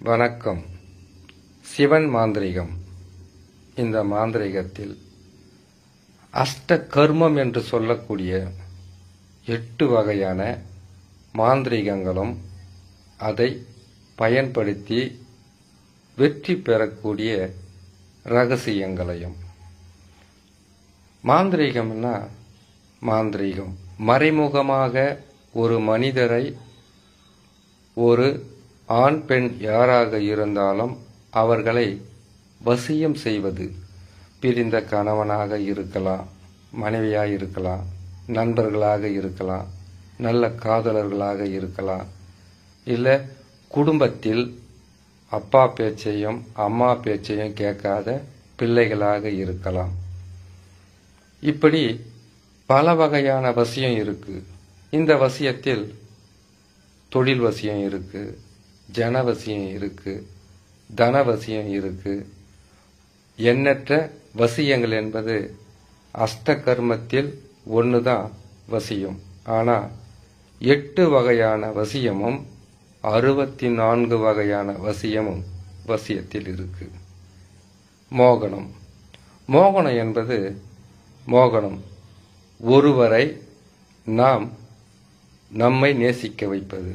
வணக்கம். சிவன் மாந்திரிகம். இந்த மாந்திரிகத்தில் அஷ்ட கர்மம் என்று சொல்லக்கூடிய 8 வகையான மாந்திரிகங்களும் அதை பயன்படுத்தி வெற்றி பெறக்கூடிய ரகசியங்களையும். மாந்திரிகம்னா மாந்திரிகம் மறைமுகமாக ஒரு மனிதரை, ஒரு ஆண் பெண் யாராக இருந்தாலும் அவர்களை வசியம் செய்வது. பிரிந்த கணவனாக இருக்கலாம், மனைவியாக இருக்கலாம், நண்பர்களாக இருக்கலாம், நல்ல காதலர்களாக இருக்கலாம், இல்லை குடும்பத்தில் அப்பா பேச்சையும் அம்மா பேச்சையும் கேட்காத பிள்ளைகளாக இருக்கலாம். இப்படி பல வகையான வசியம் இருக்கு. இந்த வசியத்தில் தொழில் வசியம் இருக்கு, ஜனவசியம் இருக்கு, தனவசியம் இருக்கு. எண்ணற்ற வசியங்கள் என்பது அஷ்ட கர்மத்தில் ஒண்ணுதான் வசியம். ஆனா 8 வகையான வசியமும் 64 வகையான வசியமும் வசியத்தில் இருக்கு. மோகனம். மோகனம் என்பது ஒருவரை நாம் நம்மை நேசிக்க வைப்பது.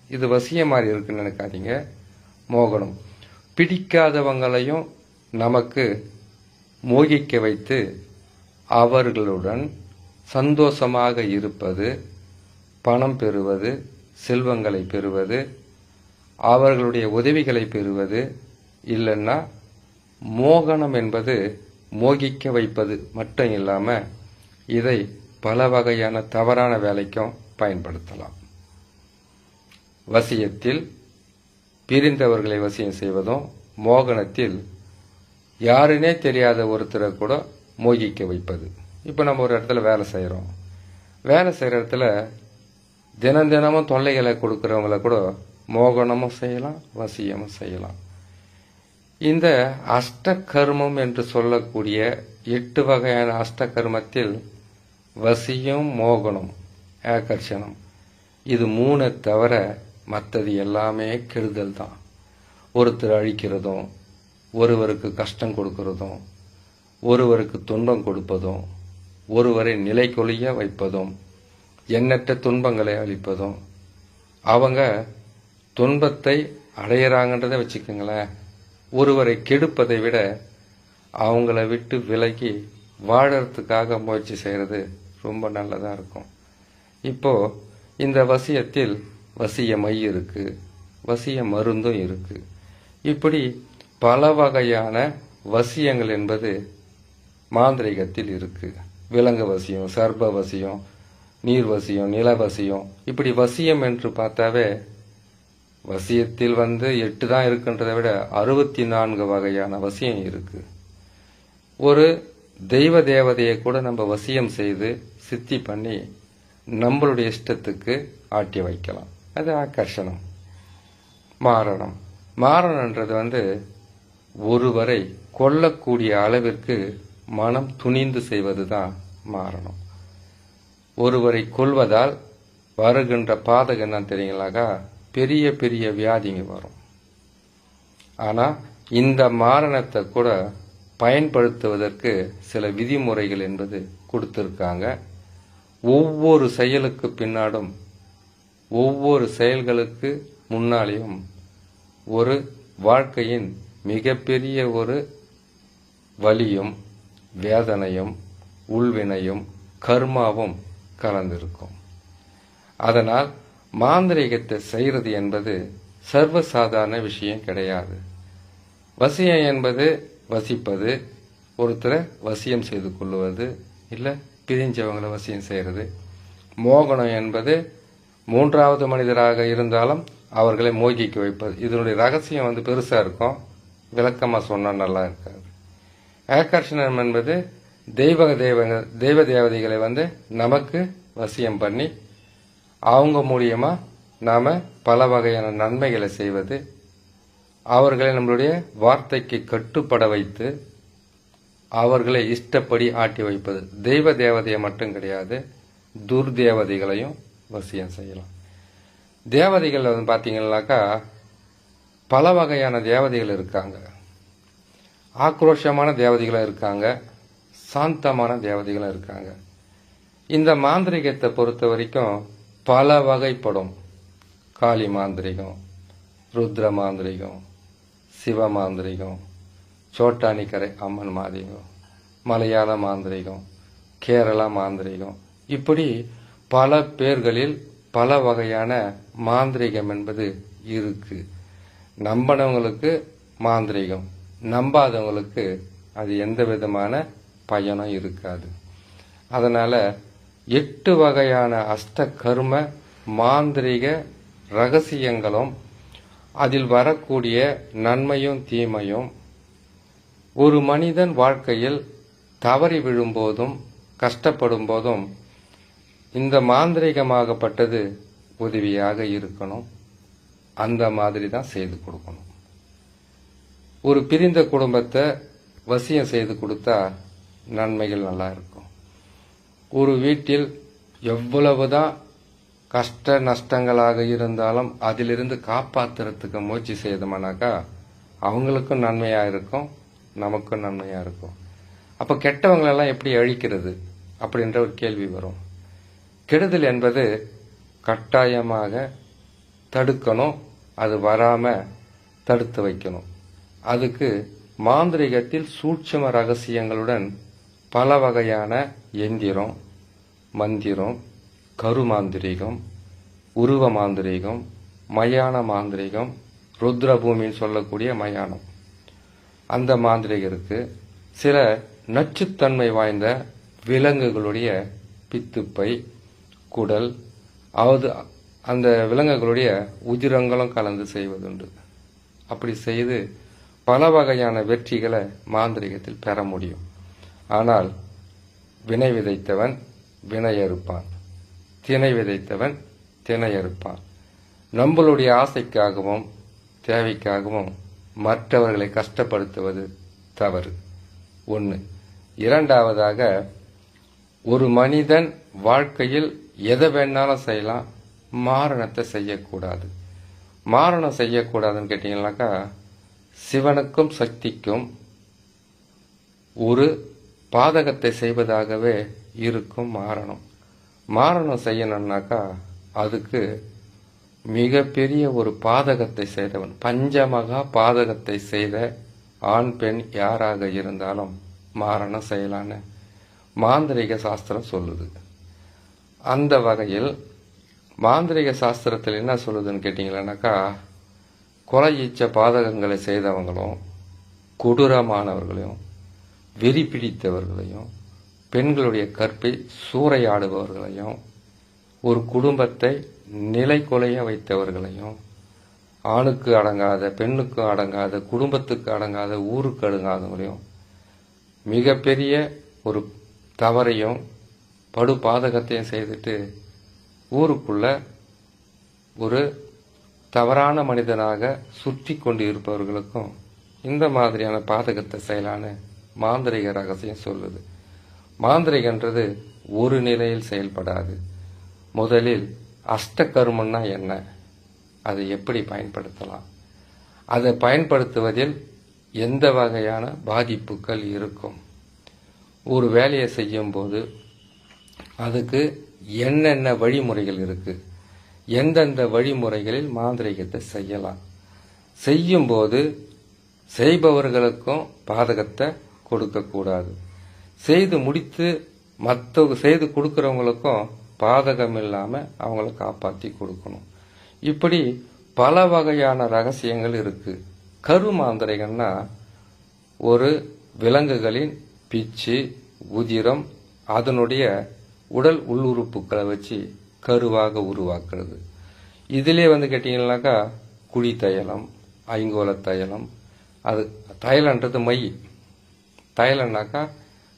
இது வசியம் மாதிரி இருக்குன்னு நினைக்காதீங்க. மோகனம் பிடிக்காதவங்களையும் நமக்கு மோகிக்க வைத்து அவர்களுடன் சந்தோஷமாக இருப்பது, பணம் பெறுவது, செல்வங்களை பெறுவது, அவர்களுடைய உதவிகளை பெறுவது. இல்லைன்னா மோகனம் என்பது மோகிக்க வைப்பது மட்டும் இல்லாமல் இதை பல வகையான தவறான வேலைக்கும் பயன்படுத்தலாம். வசியத்தில் பிரிந்தவர்களை வசியம் செய்வதும், மோகனத்தில் யாருன்னே தெரியாத ஒருத்தரை கூட மோகிக்க வைப்பது. இப்போ நம்ம ஒரு இடத்துல வேலை செய்கிறோம். வேலை செய்கிற இடத்துல தினமும் தொல்லைகளை கொடுக்குறவங்கள கூட மோகனமும் செய்யலாம், வசியமும் செய்யலாம். இந்த அஷ்ட கர்மம் என்று சொல்லக்கூடிய 8 வகையான அஷ்ட கர்மத்தில் வசியம், மோகனம், ஆகர்ஷணம், இது 3 தவிர மற்றது எல்லாமே கெடுதல் தான். ஒருத்தர் அழிக்கிறதும், ஒருவருக்கு கஷ்டம் கொடுக்கறதும், ஒருவருக்கு துன்பம் கொடுப்பதும், ஒருவரை நிலைகொழிய வைப்பதும், எண்ணற்ற துன்பங்களை அளிப்பதும். அவங்க துன்பத்தை அடையிறாங்கன்றதை வச்சுக்கோங்களேன். ஒருவரை கெடுப்பதை விட அவங்கள விட்டு விலகி வாழறதுக்காக முயற்சி செய்கிறது ரொம்ப நல்லதாக இருக்கும். இப்போ இந்த வசியத்தில் வசிய மை இருக்கு, வசிய மருந்தும் இருக்கு. இப்படி பல வகையான வசியங்கள் என்பது மாந்திரிகத்தில் இருக்கு. விலங்கு வசியம், சர்ப்ப வசியம், நீர் வசியம், நில வசியம். இப்படி வசியம் என்று பார்த்தாவே வசியத்தில் 8 தான் இருக்குன்றதை விட 64 வகையான வசியம் இருக்கு. ஒரு தெய்வ தேவதையை கூட நம்ம வசியம் செய்து சித்தி பண்ணி நம்மளுடைய இஷ்டத்துக்கு ஆட்டி வைக்கலாம். அது ஆகர்ஷணம். மாரணம். மாரணன்றது ஒருவரை கொல்லக்கூடிய அளவிற்கு மனம் துணிந்து செய்வது தான் மாரணம். ஒருவரை கொல்வதால் வருகின்ற பாதகம் என்னன்னு தெரியுங்களாக்கா? பெரிய பெரிய வியாதிங்க வரும். ஆனால் இந்த மாரணத்தை கூட பயன்படுத்துவதற்கு சில விதிமுறைகள் என்பது கொடுத்திருக்காங்க. ஒவ்வொரு செயலுக்கு பின்னாடும், ஒவ்வொரு செயல்களுக்கு முன்னாலேயும் ஒரு வாழ்க்கையின் மிகப்பெரிய ஒரு வலியும், வேதனையும், உள்வினையும், கர்மாவும் கலந்திருக்கும். அதனால் மாந்திரீகத்தை செய்கிறது என்பது சர்வசாதாரண விஷயம் கிடையாது. வசியம் என்பது வசிப்பது, ஒருத்தரை வசியம் செய்து கொள்வது, இல்லை பிரிஞ்சவங்களை வசியம் செய்கிறது. மோகனம் என்பது 3வது மனிதராக இருந்தாலும் அவர்களை மோகிக்க வைப்பது. இதனுடைய ரகசியம் பெருசாக இருக்கும், விளக்கமாக சொன்னால் நல்லா இருக்காது. ஆகர்ஷணம் என்பது தெய்வ தேவதைகளை நமக்கு வசியம் பண்ணி அவங்க மூலியமா நாம பல வகையான நன்மைகளை செய்வது, அவர்களை நம்மளுடைய வார்த்தைக்கு கட்டுப்பட வைத்து அவர்களை இஷ்டப்படி ஆட்டி வைப்பது. தெய்வ தேவதையை மட்டும் கிடையாது, துர்தேவதைகளையும் வசியம் செய்யலாம். தேவதைகள் பார்த்தீங்கன்னாக்கா பல வகையான தேவதைகள் இருக்காங்க. ஆக்ரோஷமான தேவதைகளும் இருக்காங்க, சாந்தமான தேவதைகளும் இருக்காங்க. இந்த மாந்திரிகத்தை பொறுத்த வரைக்கும் பல வகைப்படும். காளி மாந்திரிகம், ருத்ர மாந்திரிகம், சிவ மாந்திரிகம், சோட்டானிக்கரை அம்மன் மாந்திரிகம், மலையாள மாந்திரிகம், கேரளா மாந்திரிகம், இப்படி பல பேர்களில் பல வகையான மாந்திரிகம் என்பது இருக்கு. நம்பினவங்களுக்கு மாந்திரிகம், நம்பாதவங்களுக்கு அது எந்த விதமான பயனும் இருக்காது. அதனால 8 வகையான அஷ்ட கர்ம மாந்திரிக ரகசியங்களும் அதில் வரக்கூடிய நன்மையும் தீமையும் ஒரு மனிதன் வாழ்க்கையில் தவறி விழும்போதும் கஷ்டப்படும் போதும் இந்த மாந்திரிகமாகப்பட்டது உதவியாக இருக்கணும். அந்த மாதிரி தான் செய்து கொடுக்கணும். ஒரு பிரிந்த குடும்பத்தை வசியம் செய்து கொடுத்தா நன்மைகள் நல்லா இருக்கும். ஒரு வீட்டில் எவ்வளவுதான் கஷ்ட நஷ்டங்களாக இருந்தாலும் அதிலிருந்து காப்பாத்துறதுக்கு முயற்சி செய்தோம்னாக்கா அவங்களுக்கும் நன்மையா இருக்கும், நமக்கும் நன்மையா இருக்கும். அப்ப கெட்டவங்களெல்லாம் எப்படி அழிக்கிறது அப்படின்ற ஒரு கேள்வி வரும். கெடுதல் என்பது கட்டாயமாக தடுக்கணும், அது வராம தடுத்து வைக்கணும். அதுக்கு மாந்திரிகத்தில் சூட்சும ரகசியங்களுடன் பல வகையான எந்திரம், மந்திரம், கருமாந்திரிகம், உருவ மாந்திரிகம், மயான மாந்திரிகம், ருத்ரபூமின்னு சொல்லக்கூடிய மயானம், அந்த மாந்திரிகம் இருக்கு. சில நச்சுத்தன்மை வாய்ந்த விலங்குகளுடைய பித்துப்பை, குடல், அந்த விலங்குகளுடைய உதிரங்களும் கலந்து செய்வதுண்டு. அப்படி செய்து பல வகையான வெற்றிகளை மாந்திரிகத்தில் பெற முடியும். ஆனால் வினை விதைத்தவன் வினை அறுப்பான், திணை விதைத்தவன் திணை அறுப்பான். நம்மளுடைய ஆசைக்காகவும் தேவைக்காகவும் மற்றவர்களை கஷ்டப்படுத்துவது தவறு. 1. இரண்டாவதாக, ஒரு மனிதன் வாழ்க்கையில் எதை வேணாலும் செய்யலாம், மாரணத்தை செய்யக்கூடாது. மாரணம் செய்யக்கூடாதுன்னு கேட்டீங்கன்னாக்கா சிவனுக்கும் சக்திக்கும் ஒரு பாதகத்தை செய்வதாகவே இருக்கும் மாரணம். மாரணம் செய்யணும்னாக்கா அதுக்கு மிகப்பெரிய ஒரு பாதகத்தை செய்தவன், பஞ்சமகா பாதகத்தை செய்த ஆண் பெண் யாராக இருந்தாலும் மாரணம் செய்யலான்னு மாந்திரிக சாஸ்திரம் சொல்லுது. அந்த வகையில் மாந்திரிக சாஸ்திரத்தில் என்ன சொல்லுதுன்னு கேட்டீங்கன்னாக்கா, கொலை ஈச்ச பாதகங்களை செய்தவங்களும், கொடூரமானவர்களையும், வெறி பிடித்தவர்களையும், பெண்களுடைய கற்பை சூறையாடுபவர்களையும், ஒரு குடும்பத்தை நிலை கொலைய வைத்தவர்களையும், ஆணுக்கு அடங்காத, பெண்ணுக்கு அடங்காத, குடும்பத்துக்கு அடங்காத, ஊருக்கு அடங்காதவங்களையும், மிகப்பெரிய ஒரு தவறையும் படு பாதகத்தையும் செய்துட்டு ஊருக்குள்ள ஒரு தவறான மனிதனாக சுற்றி கொண்டு இருப்பவர்களுக்கும் இந்த மாதிரியான பாதகத்தை செய்யலான்னு மாந்திரிக ரகசியம் சொல்லுது. மாந்திரிகன்றது ஒரு நிலையில் செயல்படாது. முதலில் அஷ்டகர்மன்னா என்ன, அதை எப்படி பயன்படுத்தலாம், அதை பயன்படுத்துவதில் எந்த வகையான பாதிப்புகள் இருக்கும், ஒரு வேலையை செய்யும் போது அதுக்கு என்னென்ன வழிமுறைகள் இருக்கு, எந்தெந்த வழிமுறைகளில் மாந்திரிகத்தை செய்யலாம், செய்யும்போது செய்பவர்களுக்கும் பாதகத்தை கொடுக்கக்கூடாது, செய்து முடித்து செய்து கொடுக்கறவங்களுக்கும் பாதகம் இல்லாம அவங்கள காப்பாற்றி கொடுக்கணும். இப்படி பல வகையான ரகசியங்கள் இருக்கு. கருமாந்திரிகம்னா ஒரு விலங்குகளின் பிச்சு, உதிரம், அதனுடைய உடல் உள்ளுறுப்புகளை வச்சு கருவாக உருவாக்குறது. இதிலே கேட்டீங்கன்னாக்கா குழி தைலம், ஐங்கோல தைலம், அது தைலன்றது மை, தைலம்னாக்கா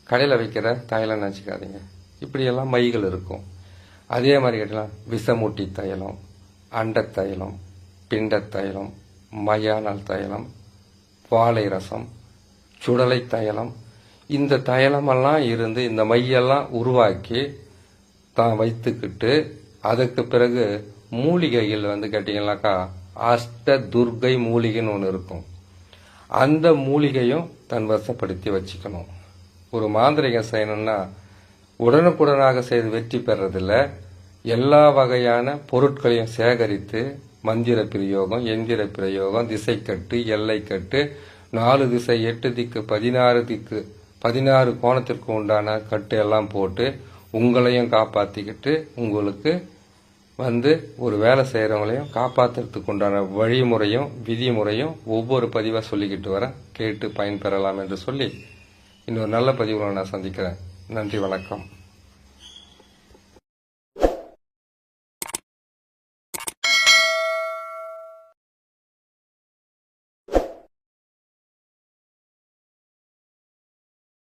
கடையில் வைக்கிற தைலம்னு வச்சுக்காதீங்க. இப்படியெல்லாம் மைகள் இருக்கும். அதே மாதிரி கேட்டலாம் விஷமூட்டி தைலம், அண்ட தைலம், பிண்ட தைலம், மயானல் தைலம், வாழை ரசம், சுடலை தைலம், இந்த தைலமெல்லாம் இருந்து இந்த மையெல்லாம் உருவாக்கி தான் வைத்துக்கிட்டு அதுக்கு பிறகு மூலிகைகள் கேட்டீங்கன்னாக்கா அஷ்ட துர்கை மூலிகைன்னு ஒன்று இருக்கும். அந்த மூலிகையும் தன் வசப்படுத்தி வச்சுக்கணும். ஒரு மாந்திரிகம் செய்யணும்னா உடனுக்குடனாக செய்து வெற்றி பெறதில்ல. எல்லா வகையான பொருட்களையும் சேகரித்து மந்திர பிரயோகம், எந்திர பிரயோகம், திசைக்கட்டு, எல்லைக்கட்டு, 4 திசை 8 திக்கு 16 திக்கு 16 கோணத்திற்கு உண்டான கட்டு எல்லாம் போட்டு உங்களையும் காப்பாற்றிக்கிட்டு உங்களுக்கு ஒரு வேலை செய்கிறவங்களையும் காப்பாற்றுறதுக்கு உண்டான வழிமுறையும் விதிமுறையும் ஒவ்வொரு பதிவாக சொல்லிக்கிட்டு வரேன். கேட்டு பயன்பெறலாம் என்று சொல்லி இன்னொரு நல்ல பதிவுகளை நான் சந்திக்கிறேன். நன்றி, வணக்கம்.